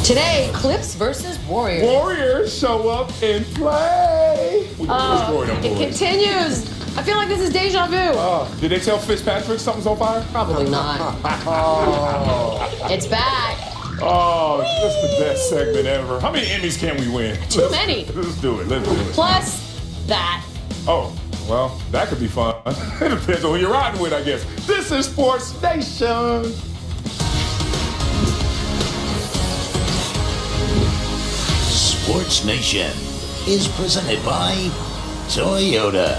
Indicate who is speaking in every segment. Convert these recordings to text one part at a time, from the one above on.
Speaker 1: Today, Clips versus Warriors.
Speaker 2: Warriors show up and play.
Speaker 1: It continues. I feel like this is deja vu.
Speaker 2: Did they tell Fitzpatrick something's on fire?
Speaker 1: Probably not. It's back.
Speaker 2: Oh, this is the best segment ever. How many Emmys can we win?
Speaker 1: Too many.
Speaker 2: Let's do it. Let's do it.
Speaker 1: Plus that.
Speaker 2: Oh, well, that could be fun. It depends on who you're riding with, I guess. This is SportsNation.
Speaker 3: SportsNation is presented by Toyota.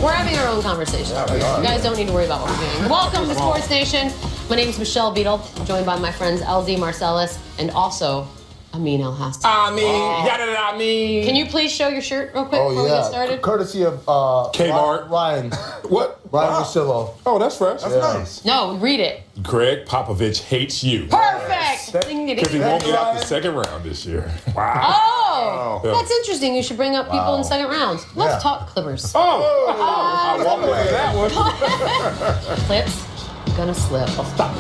Speaker 1: We're having our own conversation. You guys don't need to worry about what we're doing. Welcome to SportsNation. My name is Michelle Beadle. I'm joined by my friends LD Marcellus and also Amin El Hassan.
Speaker 2: Can
Speaker 1: Can you please show your shirt real quick before we get started?
Speaker 4: Courtesy of
Speaker 2: Kmart.
Speaker 4: Ryan.
Speaker 2: What?
Speaker 4: Ryan
Speaker 2: Wow.
Speaker 4: Marcellus.
Speaker 2: Oh, that's fresh. That's
Speaker 4: nice.
Speaker 1: No, read it.
Speaker 2: Greg Popovich hates you.
Speaker 1: Perfect.
Speaker 2: Because he won't get out the second round this year. Wow.
Speaker 1: Oh,
Speaker 2: Yeah.
Speaker 1: that's interesting. You should bring up people in second rounds. Let's talk Clippers.
Speaker 2: I walked into that one.
Speaker 1: Clips gonna slip.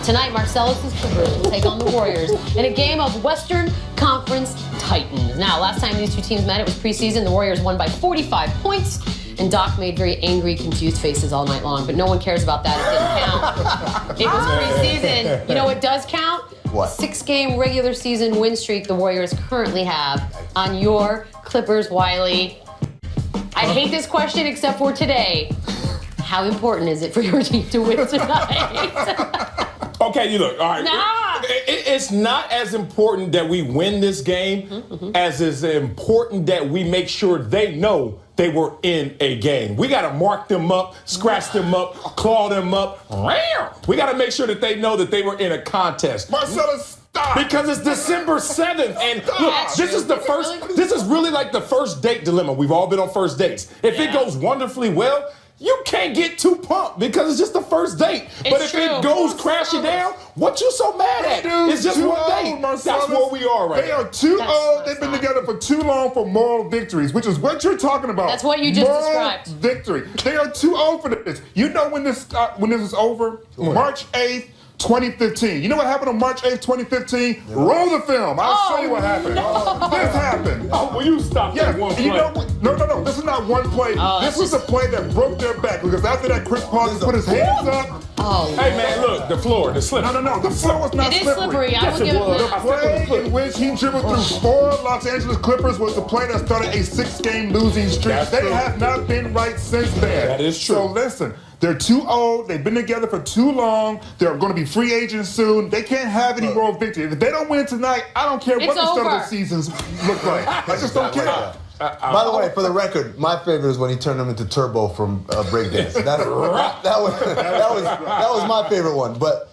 Speaker 1: Tonight, Marcellus' Clippers will take on the Warriors in a game of Western Conference Titans. Now, last time these two teams met, it was preseason. The Warriors won by 45 points, and Doc made very angry, confused faces all night long. But no one cares about that. It didn't count. It was preseason. You know what does count?
Speaker 4: What?
Speaker 1: 6-game regular season win streak the Warriors currently have on your Clippers, Wiley. I hate this question except for today. How important is it for your team to win tonight?
Speaker 2: Okay, you look, all right.
Speaker 1: Nah.
Speaker 2: It's not as important that we win this game as it's important that we make sure they know they were in a game. We got to mark them up, scratch them up, claw them up. We got to make sure that they know that they were in a contest.
Speaker 5: Marcellus, stop!
Speaker 2: Because it's December 7th, and look, this is the first.
Speaker 1: Really?
Speaker 2: This is really like the first date dilemma. We've all been on first dates. If it goes wonderfully well, you can't get too pumped because it's just the first date. But if it goes crashing down, what you so mad at? It's just one date. That's where we are right
Speaker 5: They
Speaker 2: now.
Speaker 5: are too
Speaker 1: That's
Speaker 5: old. They've been
Speaker 1: not.
Speaker 5: together for too long for moral victories, which is what you're talking about.
Speaker 1: That's what you just
Speaker 5: moral
Speaker 1: described.
Speaker 5: Victory. They are too old for this. You know when this is over? March 8th. 2015. You know what happened on March 8th, 2015? Roll the film. I'll show you what happened. This happened.
Speaker 2: Oh, will you stop
Speaker 5: Yeah,
Speaker 2: that one play?
Speaker 5: you know what? No. This is not one play. This was a play that broke their back because after that, Chris Paul just put his hands up.
Speaker 1: Oh,
Speaker 2: Hey, man, look, the floor, the slip.
Speaker 5: No. The floor was not
Speaker 1: it is
Speaker 5: slippery.
Speaker 1: slippery. I will give him
Speaker 5: The
Speaker 1: that.
Speaker 5: play in which he dribbled through 4 Los Angeles Clippers was the play that started a 6-game losing streak.
Speaker 2: That's
Speaker 5: They
Speaker 2: true.
Speaker 5: have not been right since then.
Speaker 2: That is true.
Speaker 5: So listen, they're too old. They've been together for too long. They're going to be free agents soon. They can't have any moral victory. If they don't win tonight, I don't care what
Speaker 1: It's
Speaker 5: the start of
Speaker 1: over.
Speaker 5: the seasons look like. I just don't care.
Speaker 4: By the way, for the record, my favorite is when he turned him into Turbo from Breakdance. That was my favorite one. But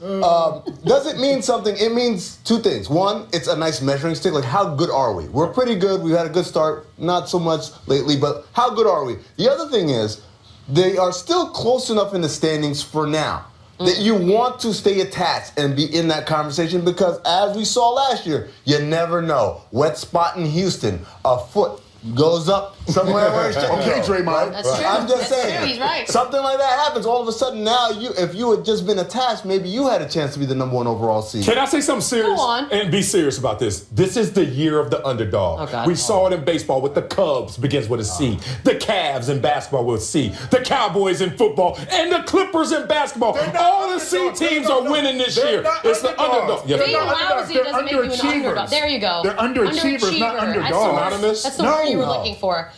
Speaker 4: does it mean something? It means two things. One, it's a nice measuring stick. Like, how good are we? We're pretty good. We've had a good start. Not so much lately, but how good are we? The other thing is, they are still close enough in the standings for now that you want to stay attached and be in that conversation because, as we saw last year, you never know. Wet spot in Houston, a foot goes up somewhere where it's
Speaker 5: Okay, Draymond.
Speaker 1: That's true.
Speaker 4: I'm just
Speaker 1: That's
Speaker 4: saying.
Speaker 1: true. He's right.
Speaker 4: Something like that happens. All of a sudden now, if you had just been attached, maybe you had a chance to be the number 1 overall seed.
Speaker 2: Can I say something serious?
Speaker 1: Go on.
Speaker 2: And be serious about this. This is the year of the underdog.
Speaker 1: Oh, God.
Speaker 2: We saw it in baseball with the Cubs begins with a C. The Cavs in basketball with a C. The Cowboys in football. And the Clippers in basketball. All the C teams are winning this year. It's the underdog.
Speaker 5: They're
Speaker 1: Being
Speaker 5: not
Speaker 1: lousy
Speaker 5: underdogs.
Speaker 1: doesn't make you an underdog. There you go.
Speaker 5: They're underachievers, not underdogs.
Speaker 1: That's the word you were looking for.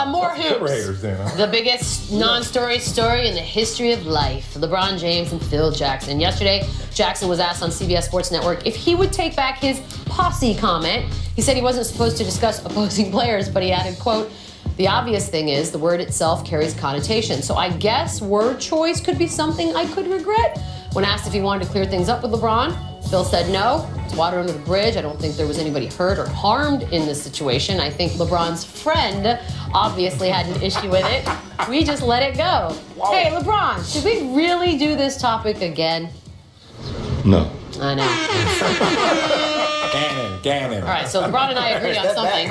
Speaker 1: More
Speaker 2: Clipper
Speaker 1: hoops.
Speaker 2: haters then, huh?
Speaker 1: The biggest non-story story in the history of life. LeBron James and Phil Jackson. Yesterday, Jackson was asked on CBS Sports Network if he would take back his posse comment. He said he wasn't supposed to discuss opposing players, but he added, quote, "The obvious thing is the word itself carries connotation. So I guess word choice could be something I could regret." When asked if he wanted to clear things up with LeBron, Phil said no. It's water under the bridge. I don't think there was anybody hurt or harmed in this situation. I think LeBron's friend obviously had an issue with it. We just let it go. Whoa. Hey, LeBron, should we really do this topic again?
Speaker 4: No.
Speaker 1: I know.
Speaker 2: Gannon.
Speaker 1: All right, so LeBron and I agree on something.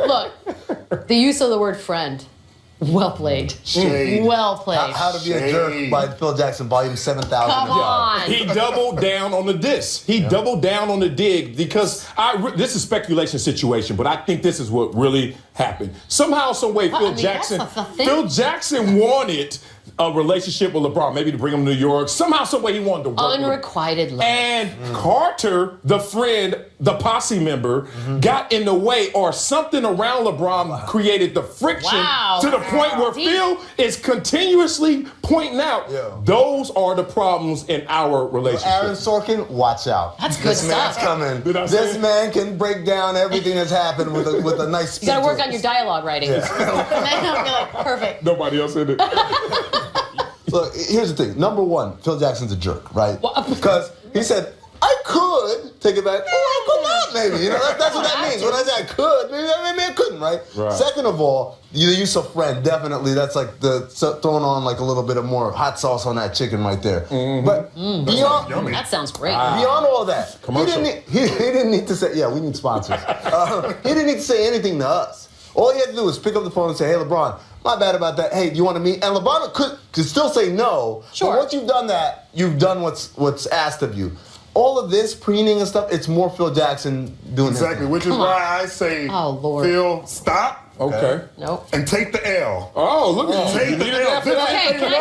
Speaker 1: Look, the use of the word friend. Well played.
Speaker 5: Shade.
Speaker 1: Well played.
Speaker 4: How to Be a Jerk by Phil Jackson, volume 7,000.
Speaker 1: Come on.
Speaker 2: He doubled down on the diss. He doubled down on the dig because this is speculation situation, but I think this is what really happened. Somehow, some way, Phil Jackson wanted a relationship with LeBron, maybe to bring him to New York. Somehow, some way, he wanted to work
Speaker 1: Unrequited love.
Speaker 2: And Carter, the friend, the posse member, got in the way, or something around LeBron created the friction to the point where Phil is continuously pointing out those are the problems in our relationship.
Speaker 4: Aaron Sorkin, watch out.
Speaker 1: That's good
Speaker 4: this
Speaker 1: stuff.
Speaker 4: Man's coming. This man can break down everything that's happened with a nice speech.
Speaker 1: You gotta work on your dialogue writing. And then I'll be like, perfect.
Speaker 2: Nobody else in it.
Speaker 4: Look, here's the thing. Number one, Phil Jackson's a jerk, right? Because he said, I could take it back, or I could not, maybe. You know, that's what that means. When I say I could, maybe I couldn't, right? Second of all, the use of friend, definitely, that's like throwing on like a little bit of more hot sauce on that chicken right there. But beyond,
Speaker 1: that sounds great.
Speaker 4: Beyond all that, he didn't need to say, we need sponsors. He didn't need to say anything to us. All he had to do was pick up the phone and say, hey, LeBron, my bad about that. Hey, do you want to meet? And LeBron could still say no.
Speaker 1: Sure.
Speaker 4: But once you've done that, you've done what's asked of you. All of this preening and stuff, it's more Phil Jackson doing
Speaker 5: Exactly, which is why I say, Phil, stop.
Speaker 2: Okay.
Speaker 1: Nope.
Speaker 5: And take the L.
Speaker 2: Oh, look at you.
Speaker 5: Take the L.
Speaker 1: Okay, can I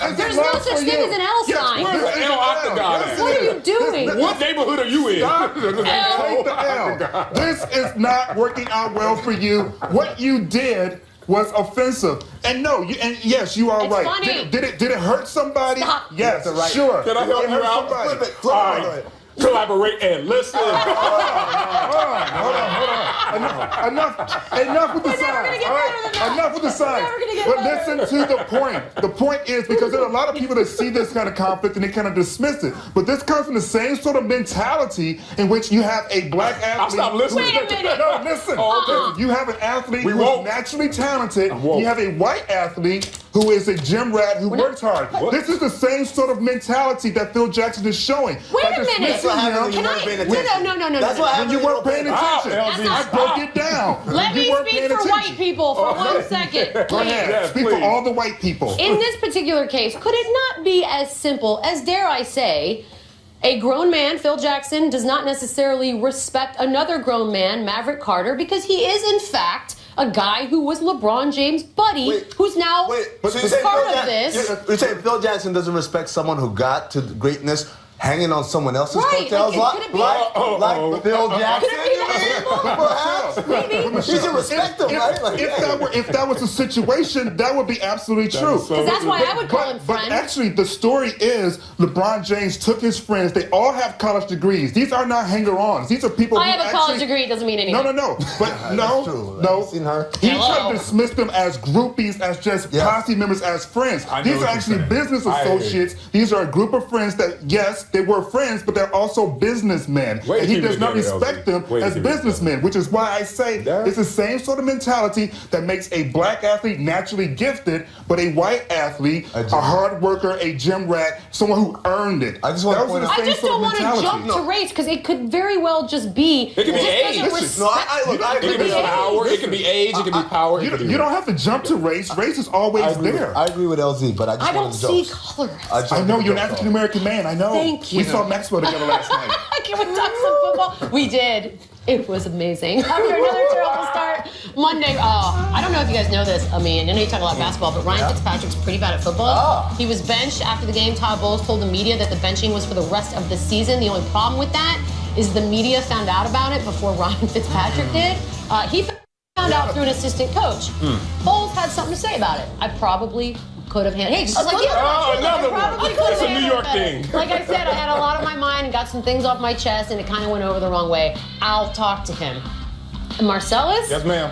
Speaker 1: say? There's no such thing as an L sign.
Speaker 2: Where's the L octagon?
Speaker 1: What are you doing?
Speaker 2: What neighborhood are you in?
Speaker 5: Take the L. This is not working out well for you. What you did was offensive. And no, yes, you are right.
Speaker 1: Funny.
Speaker 5: Did it hurt somebody?
Speaker 1: Stop.
Speaker 5: Yes, sure.
Speaker 2: Can I help you out?
Speaker 4: Flip it.
Speaker 2: Collaborate and listen.
Speaker 5: Hold on. Enough with the signs. All right? Enough with the signs. But listen to the point. The point is because there are a lot of people that see this kind of conflict and they kind of dismiss it. But this comes from the same sort of mentality in which you have a black athlete.
Speaker 2: I'll stop listening.
Speaker 1: Wait a minute.
Speaker 5: No, listen. You have an athlete who's naturally talented. You have a white athlete who is a gym rat who works hard. This is the same sort of mentality that Phil Jackson is showing.
Speaker 1: Wait a minute.
Speaker 4: That's what happened when you weren't paying attention.
Speaker 1: No.
Speaker 4: That's what happened
Speaker 5: when you weren't paying attention.
Speaker 2: I
Speaker 5: broke it down.
Speaker 1: Let me speak for white people for 1 second.
Speaker 5: Go ahead.
Speaker 2: Yes,
Speaker 5: speak for all the white people.
Speaker 1: In this particular case, could it not be as simple as, dare I say, a grown man, Phil Jackson, does not necessarily respect another grown man, Maverick Carter, because he is, in fact, a guy who was LeBron James' buddy, who's now part of this.
Speaker 4: You're saying Phil Jackson doesn't respect someone who got to greatness hanging on someone else's
Speaker 1: Right,
Speaker 4: coattails, like Phil Jackson?
Speaker 1: Could it be that simple?
Speaker 4: Perhaps. He should respect him, right?
Speaker 5: If that was a situation, that would be absolutely true.
Speaker 1: Because that's why I would call him friend.
Speaker 5: But actually, the story is LeBron James took his friends. They all have college degrees. These are not hanger-ons. These are people
Speaker 1: I
Speaker 5: who
Speaker 1: have a college degree. It doesn't mean anything.
Speaker 5: No. But no.
Speaker 4: Seen her?
Speaker 5: He tried to dismiss them as groupies, as just posse members, as friends. These are actually business associates. These are a group of friends that, yes, they were friends, but they're also businessmen. And he does not respect them as businessmen, which is why I say it's the same sort of mentality that makes a black athlete naturally gifted, but a white athlete, a hard worker, a gym rat, someone who earned it.
Speaker 4: I just don't want
Speaker 1: to jump to race because it could very well just be.
Speaker 2: It could be age.
Speaker 4: I
Speaker 2: It could be power. It could be age. It could be power.
Speaker 5: You don't have to jump to race. Race is always there.
Speaker 4: I agree with LZ, but I
Speaker 1: don't see
Speaker 4: jokes.
Speaker 1: color.
Speaker 5: I know you're an African American man. I know.
Speaker 1: Thank you.
Speaker 5: We saw Maxwell together last night.
Speaker 1: Can we talk some football? We did. It was amazing. After another terrible start, Monday. I don't know if you guys know this. I mean, I know you talk a lot of basketball, but Ryan Fitzpatrick's pretty bad at football. He was benched after the game. Todd told the media that the benching was for the rest of the season. The only problem with that is the media found out about it before Ryan Fitzpatrick did. He found out through an assistant coach. Bowles had something to say about it. I probably could have handled. Hey, just like you.
Speaker 2: Another one. It's a New York thing.
Speaker 1: Like I said, I had a lot on my mind and got some things off my chest, and it kind of went over the wrong way. I'll talk to him. And Marcellus?
Speaker 2: Yes, ma'am.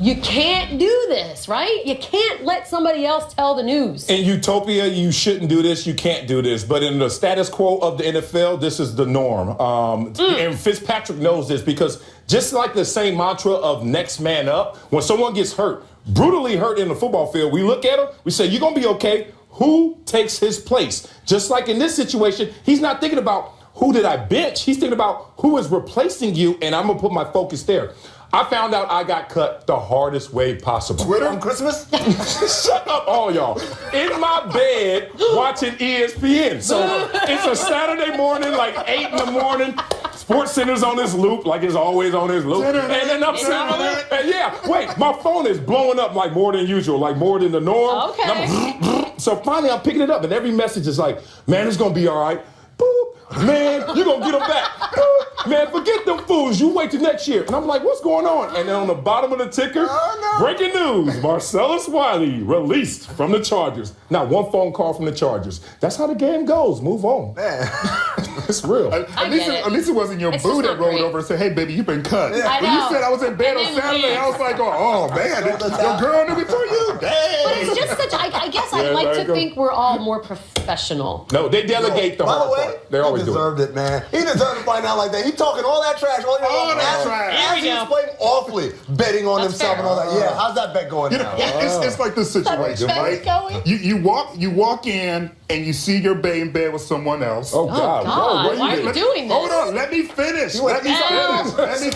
Speaker 1: You can't do this, right? You can't let somebody else tell the news.
Speaker 2: In utopia, you shouldn't do this. You can't do this. But in the status quo of the NFL, this is the norm. And Fitzpatrick knows this because just like the same mantra of next man up, when someone gets hurt, brutally hurt in the football field, we look at him, we say, you're going to be okay. Who takes his place? Just like in this situation, he's not thinking about who did I bench. He's thinking about who is replacing you, and I'm going to put my focus there. I found out I got cut the hardest way possible.
Speaker 5: Twitter?
Speaker 4: On Christmas?
Speaker 2: Shut up, all y'all. In my bed watching ESPN. So it's a Saturday morning, like 8 in the morning. SportsCenter's on this loop, like it's always on this loop. And then I'm sitting there, and wait, my phone is blowing up like more than usual, like more than the norm.
Speaker 1: Okay.
Speaker 2: So finally I'm picking it up, and every message is like, man, it's gonna be all right. Boop. Man, you're gonna get them back. Boop. Man, forget them fools. You wait till next year. And I'm like, what's going on? And then on the bottom of the ticker, breaking news, Marcellus Wiley released from the Chargers. Not one phone call from the Chargers. That's how the game goes. Move on.
Speaker 4: Man.
Speaker 2: It's real.
Speaker 5: At least it wasn't your
Speaker 1: It's
Speaker 5: boo
Speaker 1: just
Speaker 5: that
Speaker 1: not
Speaker 5: rolled
Speaker 1: great.
Speaker 5: over and said, hey, baby, you've been cut.
Speaker 4: Yeah.
Speaker 1: I
Speaker 5: When you
Speaker 1: know.
Speaker 5: said I was in bed
Speaker 1: And
Speaker 5: on
Speaker 1: then
Speaker 5: Saturday,
Speaker 1: leave.
Speaker 5: I was like, oh man, your girl knew before you. Dang.
Speaker 1: But it's just such, I guess I'd
Speaker 2: Yeah,
Speaker 1: like
Speaker 2: there
Speaker 1: to
Speaker 2: you go.
Speaker 1: think we're all more professional.
Speaker 2: No, they delegate the
Speaker 4: By
Speaker 2: hard
Speaker 4: the way,
Speaker 2: part. They always
Speaker 4: he
Speaker 2: do it.
Speaker 4: deserved it, man. He deserved to find out like that. He talking all that trash. All
Speaker 5: that trash.
Speaker 1: Here we
Speaker 4: He was
Speaker 1: go.
Speaker 4: playing awfully, betting on
Speaker 1: That's
Speaker 4: himself
Speaker 1: fair.
Speaker 4: and all that. Yeah, how's that bet going
Speaker 5: You know,
Speaker 4: now?
Speaker 5: it's like this situation,
Speaker 1: That
Speaker 5: right?
Speaker 1: going?
Speaker 5: You walk in and you see your bae in bed with someone else.
Speaker 2: Oh, God.
Speaker 1: God.
Speaker 2: Whoa, what
Speaker 1: Why are you doing this?
Speaker 5: Hold on, let me finish. Let me finish.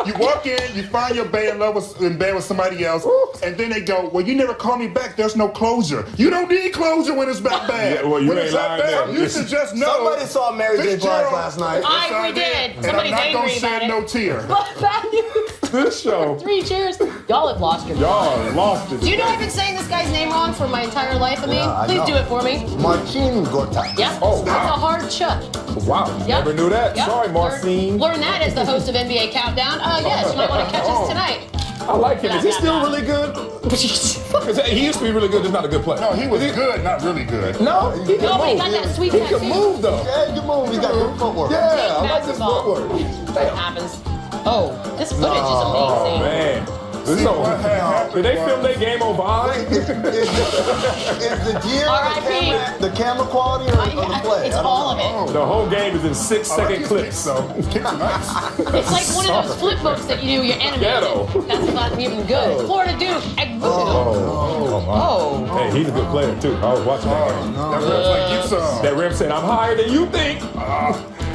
Speaker 5: You walk in, you find your bae in bed with somebody else, and then they go, well, you never call me back. There's no closure. You don't need closure when it's that bad.
Speaker 2: Yeah, well, you
Speaker 5: when
Speaker 2: ain't
Speaker 5: it's that
Speaker 2: lying
Speaker 5: bad,
Speaker 2: there.
Speaker 5: you should just know.
Speaker 4: Somebody saw Mary J. Blige
Speaker 5: Fitzgerald-
Speaker 4: last night.
Speaker 1: We did.
Speaker 5: And
Speaker 1: Somebody's
Speaker 5: I'm not
Speaker 1: angry
Speaker 5: gonna
Speaker 1: about
Speaker 5: shed
Speaker 1: it.
Speaker 5: no tear.
Speaker 1: But bad news.
Speaker 2: This show,
Speaker 1: 3 cheers. Y'all have lost your mind.
Speaker 2: y'all lost it.
Speaker 1: Do you know I've been saying this guy's name wrong for my entire life? I mean,
Speaker 4: Yeah, I
Speaker 1: please
Speaker 4: know.
Speaker 1: do it for me.
Speaker 4: Marcin Gortat.
Speaker 1: Yeah.
Speaker 2: Oh,
Speaker 1: That's
Speaker 2: wow.
Speaker 1: a hard chuck.
Speaker 2: Wow,
Speaker 1: Yep.
Speaker 2: never knew that.
Speaker 1: Yep.
Speaker 2: Sorry, Marcine.
Speaker 1: Learn that as the host of NBA Countdown. Yes, you might want to catch us tonight.
Speaker 2: I like him. Is he still really good? Because he used to be really good, just not a good player.
Speaker 5: No, he was good, not really good.
Speaker 2: No, he can
Speaker 1: No, but he
Speaker 2: move.
Speaker 1: got that sweet
Speaker 2: He
Speaker 1: tattoo.
Speaker 2: can move, though.
Speaker 4: Yeah, good move. He's got good footwork.
Speaker 2: Yeah, I like his
Speaker 1: Basketball.
Speaker 2: footwork.
Speaker 1: That
Speaker 2: Damn.
Speaker 1: happens. Oh, this footage is
Speaker 2: Oh,
Speaker 1: amazing.
Speaker 2: man.
Speaker 5: See,
Speaker 2: So,
Speaker 5: what had happened
Speaker 2: did they film
Speaker 5: was-
Speaker 2: their game on Vine?
Speaker 4: Is the gear
Speaker 1: R.I.P.
Speaker 4: the camera quality or the play?
Speaker 1: It's
Speaker 4: I don't
Speaker 1: all
Speaker 4: know.
Speaker 1: of it.
Speaker 2: The whole game is in 6-second clips.
Speaker 5: So his kicks are nice.
Speaker 1: It's like one of those flip books that you do, you're animated.
Speaker 2: Ghetto.
Speaker 1: That's not even good. Florida Duke. Oh.
Speaker 2: Hey, he's a good player, too. I was watching that game.
Speaker 5: That was like you saw.
Speaker 2: That rim said, I'm higher than you think.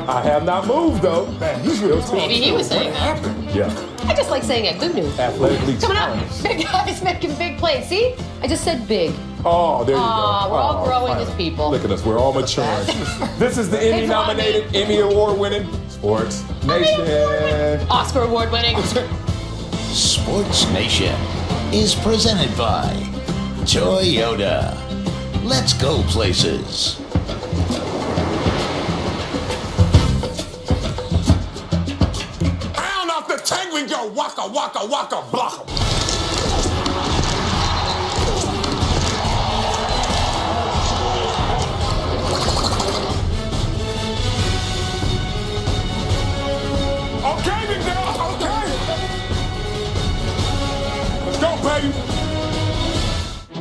Speaker 2: I have not moved, though.
Speaker 5: Man, he's really
Speaker 1: Maybe he was saying that.
Speaker 2: Yeah.
Speaker 1: I just like saying it. Good news.
Speaker 2: Athletically
Speaker 1: Coming up,
Speaker 2: challenged.
Speaker 1: big guys making big plays. See? I just said big.
Speaker 2: Oh, there you go.
Speaker 1: Aw, we're all growing
Speaker 2: finally.
Speaker 1: as people.
Speaker 2: Look at us. We're all maturing. This is the Emmy-nominated, Emmy Award-winning Sports Nation.
Speaker 1: Oscar award winning.
Speaker 3: Sports Nation is presented by Toyota. Let's go places.
Speaker 2: Pound off the tank, we go waka, waka, waka, block 'em. Okay, big girl, okay. Let's go, baby.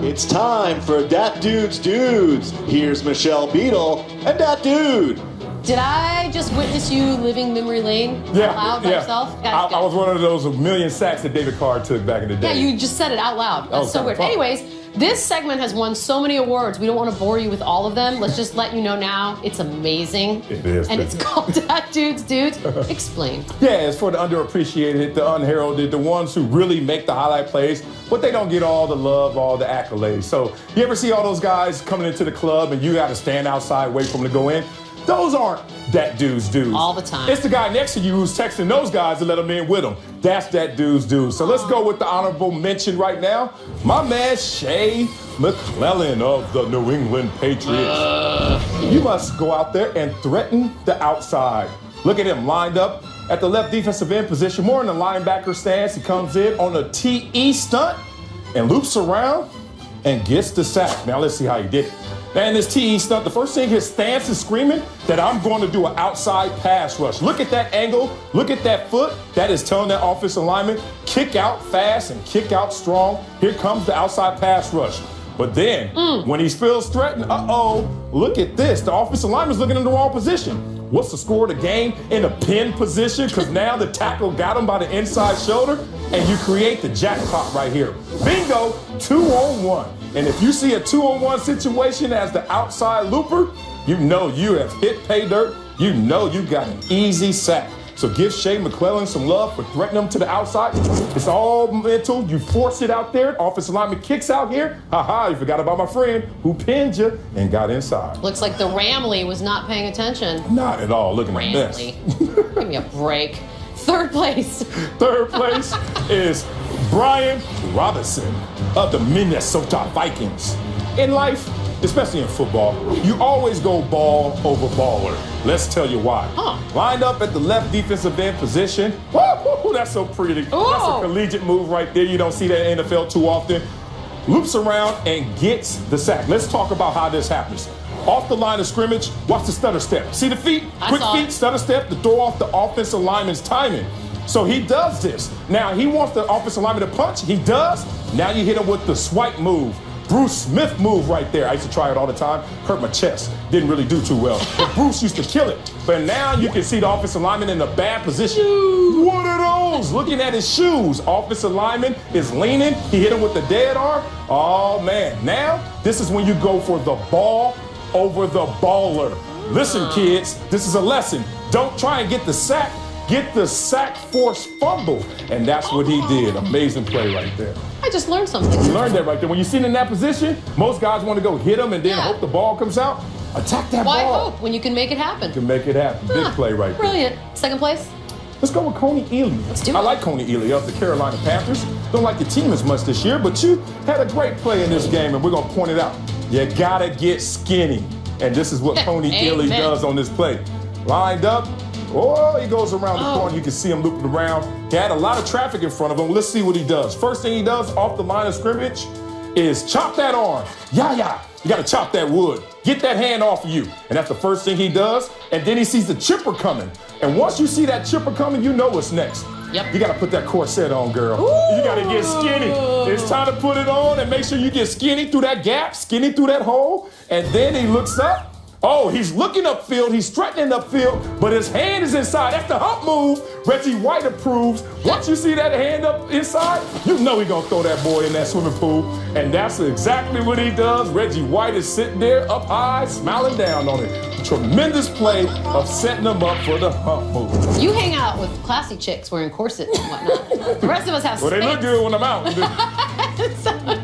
Speaker 6: It's time for Dat Dude's Dudes. Here's Michelle Beadle and Dat Dude.
Speaker 1: Did I just witness you living memory lane out loud by yourself? That's
Speaker 2: I
Speaker 1: good.
Speaker 2: was one of those million sacks that David Carr took back in the
Speaker 1: Yeah,
Speaker 2: day.
Speaker 1: you just said it out loud. That's
Speaker 2: was
Speaker 1: so
Speaker 2: kinda
Speaker 1: weird.
Speaker 2: fun.
Speaker 1: Anyways, this segment has won so many awards. We don't want to bore you with all of them. Let's just let you know now. It's amazing.
Speaker 2: It is.
Speaker 1: And it's called That Dude's Dudes. Explain.
Speaker 2: Yeah, it's for the underappreciated, the unheralded, the ones who really make the highlight plays, but they don't get all the love, all the accolades. So you ever see all those guys coming into the club and you got to stand outside, wait for them to go in? Those aren't that dude's dudes.
Speaker 1: All the time.
Speaker 2: It's the guy next to you who's texting those guys to let them in with him. That's that dude's dude. So let's go with the honorable mention right now. My man, Shea McClellan of the New England Patriots. You must go out there and threaten the outside. Look at him lined up at the left defensive end position, more in the linebacker stance. He comes in on a TE stunt and loops around and gets the sack. Now let's see how he did it. And this TE stunt, the first thing, his stance is screaming that I'm going to do an outside pass rush. Look at that angle. Look at that foot. That is telling that offensive lineman, kick out fast and kick out strong. Here comes the outside pass rush. But then, when he feels threatened, look at this. The offensive lineman's looking in the wrong position. What's the score of the game? In a pin position, because now the tackle got him by the inside shoulder, and you create the jackpot right here. Bingo, 2-on-1. And if you see a 2-on-1 situation as the outside looper, you know you have hit pay dirt. You know you got an easy sack. So give Shea McClellan some love for threatening him to the outside. It's all mental. You force it out there. Offensive lineman kicks out here. Ha, you forgot about my friend who pinned you and got inside.
Speaker 1: Looks like the Ramley was not paying attention.
Speaker 2: Not at all. Look at this.
Speaker 1: Give me a break. Third place.
Speaker 2: Third place is Brian Robinson of the Minnesota Vikings. In life, especially in football, you always go ball over baller. Let's tell you why. Lined up at the left defensive end position. Woo, that's so pretty. That's a collegiate move right there. You don't see that in the NFL too often. Loops around and gets the sack. Let's talk about how this happens. Off the line of scrimmage, watch the stutter step. See the feet? Quick feet, stutter step to throw off the offensive lineman's timing. So he does this. Now he wants the offensive lineman to punch. He does. Now you hit him with the swipe move. Bruce Smith move right there. I used to try it all the time. Hurt my chest. Didn't really do too well. But Bruce used to kill it. But now you can see the offensive lineman in a bad position. One of those. Looking at his shoes. Offensive lineman is leaning. He hit him with the dead arm. Oh, man. Now, this is when you go for the ball over the baller. Listen, kids, this is a lesson. Don't try and get the sack. Get the sack force fumble. And that's what he did. Amazing play right there.
Speaker 1: I just learned something.
Speaker 2: You learned that right there. When you see him in that position, most guys want to go hit him and then hope the ball comes out. Attack that
Speaker 1: Why
Speaker 2: ball.
Speaker 1: hope when you can make it happen?
Speaker 2: You can make it happen. Big play right there.
Speaker 1: Brilliant. Second place?
Speaker 2: Let's go with Coney Ealy.
Speaker 1: Let's do it.
Speaker 2: I like Coney Ealy of the Carolina Panthers. Don't like the team as much this year, but you had a great play in this game, and we're going to point it out. You got to get skinny. And this is what Coney Ealy does on this play. Lined up. Oh, he goes around the corner. You can see him looping around. He had a lot of traffic in front of him. Let's see what he does. First thing he does off the line of scrimmage is chop that arm. Yeah. You got to chop that wood. Get that hand off of you. And that's the first thing he does. And then he sees the chipper coming. And once you see that chipper coming, you know what's next.
Speaker 1: Yep.
Speaker 2: You got to put that corset on, girl.
Speaker 1: Ooh.
Speaker 2: You got to get skinny. It's time to put it on and make sure you get skinny through that gap, skinny through that hole. And then he looks up. Oh, he's looking upfield, he's threatening upfield, but his hand is inside. That's the hump move Reggie White approves. Once you see that hand up inside, you know he's gonna throw that boy in that swimming pool. And that's exactly what he does. Reggie White is sitting there up high, smiling down on it. Tremendous play of setting him up for the hump move.
Speaker 1: You hang out with classy chicks wearing corsets and whatnot. The rest of us have
Speaker 2: Well, they look good when I'm out.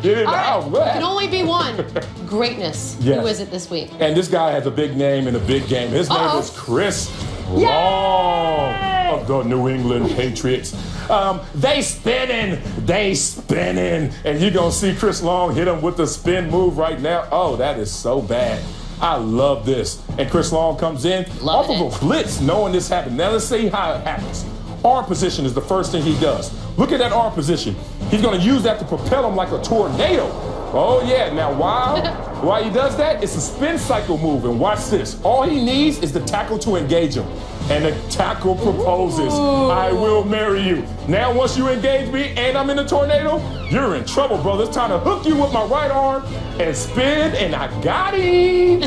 Speaker 2: Get in the house.
Speaker 1: There can only be one. Greatness.
Speaker 2: Yes.
Speaker 1: Who is it this week?
Speaker 2: And this guy has a big name in a big game. His name is Chris Long of the New England Patriots. They spinning. And you're going to see Chris Long hit him with the spin move right now. Oh, that is so bad. I love this. And Chris Long comes in off of a blitz knowing this happened. Now let's see how it happens. Arm position is the first thing he does. Look at that arm position. He's going to use that to propel him like a tornado. Oh, yeah. Now, why he does that, it's a spin cycle move. And watch this. All he needs is the tackle to engage him. And the tackle proposes, I will marry you. Now, once you engage me and I'm in a tornado, you're in trouble, brother. It's time to hook you with my right arm and spin, and I got him.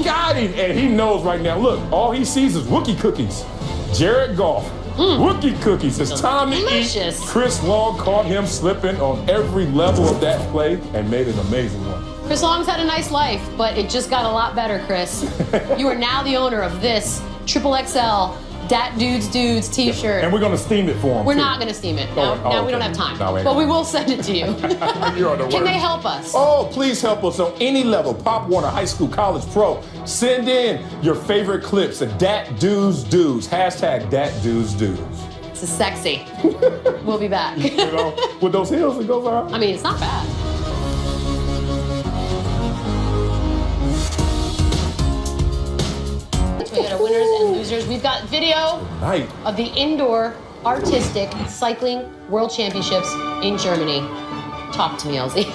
Speaker 2: Got him. And he knows right now, look, all he sees is Wookiee cookies. Jared Goff. Wookiee cookies. It's time to eat. Chris Long caught him slipping on every level of that play and made an amazing one.
Speaker 1: Chris Long's had a nice life, but it just got a lot better, Chris. You are now the owner of this XXL Dat Dudes t-shirt.
Speaker 2: And we're going to steam it for him.
Speaker 1: We're not going to steam it. Now we don't have time. But we will send it to you. Can they help us?
Speaker 2: Oh, please help us on any level. Pop Warner, high school, college, pro. Send in your favorite clips of Dat Dudes. Hashtag Dat Dudes.
Speaker 1: This is sexy. We'll be back.
Speaker 2: You know, with those heels, it goes around.
Speaker 1: I mean, it's not bad. Toyota winners and losers. We've got video of the indoor artistic cycling world championships in Germany. Talk to me, Elsie.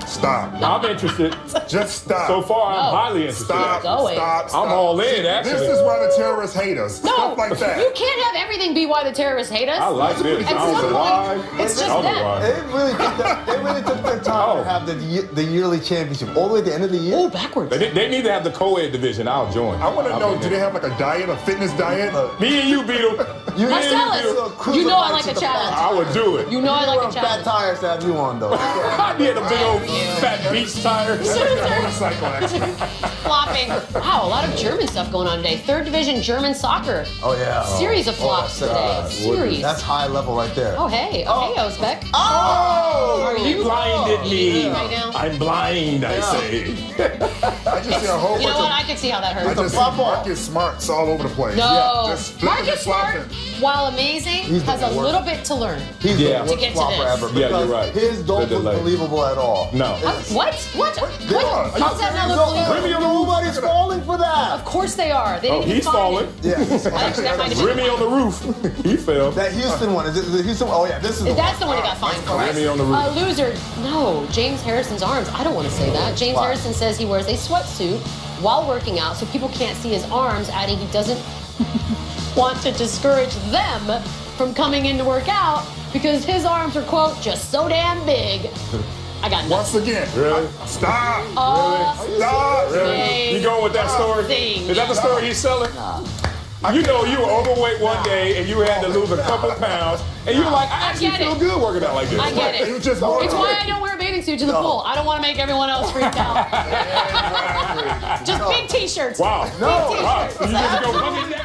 Speaker 5: Stop.
Speaker 2: I'm interested.
Speaker 5: Just stop.
Speaker 2: So far, I'm highly interested.
Speaker 5: Stop.
Speaker 2: I'm all in, actually.
Speaker 5: This is why the terrorists hate us.
Speaker 1: No,
Speaker 5: Stuff like that.
Speaker 1: You can't have everything be why the terrorists hate us.
Speaker 2: I like this.
Speaker 1: At some point, it's just them.
Speaker 4: They really took their time to have the yearly championship all the way at the end of the year.
Speaker 1: Oh, backwards.
Speaker 2: They need to have the co-ed division. I'll join.
Speaker 5: I want to know, do they have like a diet, a fitness diet?
Speaker 2: Me and you, Beadle.
Speaker 1: Marcellus, you know I like a challenge.
Speaker 2: I would do it.
Speaker 1: You know I like a challenge.
Speaker 4: Fat tires to have you on, though.
Speaker 2: I need a big old Fat beach tires.
Speaker 5: Motorcycle accident.
Speaker 1: Flopping. Wow, a lot of German stuff going on today. Third division German soccer.
Speaker 4: Oh, yeah.
Speaker 1: Series of flops today. Series.
Speaker 4: That's high level right there.
Speaker 1: Oh, hey. Hey, Ozbek.
Speaker 2: Oh,
Speaker 1: Are
Speaker 2: he
Speaker 1: you-
Speaker 2: blinded me.
Speaker 1: right now?
Speaker 2: I'm blind, I say.
Speaker 5: I just see a whole
Speaker 1: You know
Speaker 5: bunch
Speaker 1: what?
Speaker 5: of.
Speaker 1: I can see how that
Speaker 5: I
Speaker 1: hurts.
Speaker 5: just see Marcus Smarts all over the place.
Speaker 1: No.
Speaker 5: Yeah, just flipping and
Speaker 1: Marcus Smart,
Speaker 5: flopping.
Speaker 1: while amazing,
Speaker 4: He's
Speaker 1: has a
Speaker 4: the worst.
Speaker 1: little bit to learn.
Speaker 4: He's
Speaker 2: Yeah.
Speaker 4: the
Speaker 1: To
Speaker 4: worst
Speaker 1: get to
Speaker 4: flopper
Speaker 1: this.
Speaker 4: ever.
Speaker 2: Yeah, you're
Speaker 4: because
Speaker 2: right.
Speaker 4: His don't
Speaker 2: The
Speaker 4: look
Speaker 2: delay.
Speaker 4: believable at all.
Speaker 2: No.
Speaker 1: What?
Speaker 5: God.
Speaker 1: How's that not look believable?
Speaker 2: Remy on the roof.
Speaker 4: Nobody's falling for that.
Speaker 1: Of course they are. They
Speaker 2: Oh,
Speaker 1: didn't even
Speaker 2: he's
Speaker 1: find
Speaker 2: falling.
Speaker 1: it.
Speaker 4: Yeah.
Speaker 1: Actually, that might have been.
Speaker 2: Remy on the roof. He fell.
Speaker 4: That Houston one. Is it the Houston? Oh, yeah. This is
Speaker 1: That's the one he got fined for.
Speaker 2: Remy on the roof.
Speaker 1: Loser. No, James Harrison's arms. I don't want to say that. James
Speaker 4: Why?
Speaker 1: Harrison says he wears a sweatsuit while working out so people can't see his arms, adding he doesn't want to discourage them from coming in to work out because his arms are, quote, just so damn big. I got
Speaker 5: Once
Speaker 1: nothing.
Speaker 5: again.
Speaker 2: Really?
Speaker 5: Stop.
Speaker 1: Oh,
Speaker 5: Stop.
Speaker 2: Really? You going with that story?
Speaker 1: Thing.
Speaker 2: Is that the story he's selling? You know you were overweight one day and you had to lose a couple pounds and you were like, I actually
Speaker 1: get
Speaker 2: feel
Speaker 1: it.
Speaker 2: good working out like this.
Speaker 1: I get it.
Speaker 5: You just more
Speaker 1: It's why I don't wear a bathing suit to the pool. I don't want to make everyone else freak out. Just big t-shirts.
Speaker 2: Wow.
Speaker 1: Big t-shirts.
Speaker 2: Wow. So you just go bucket down.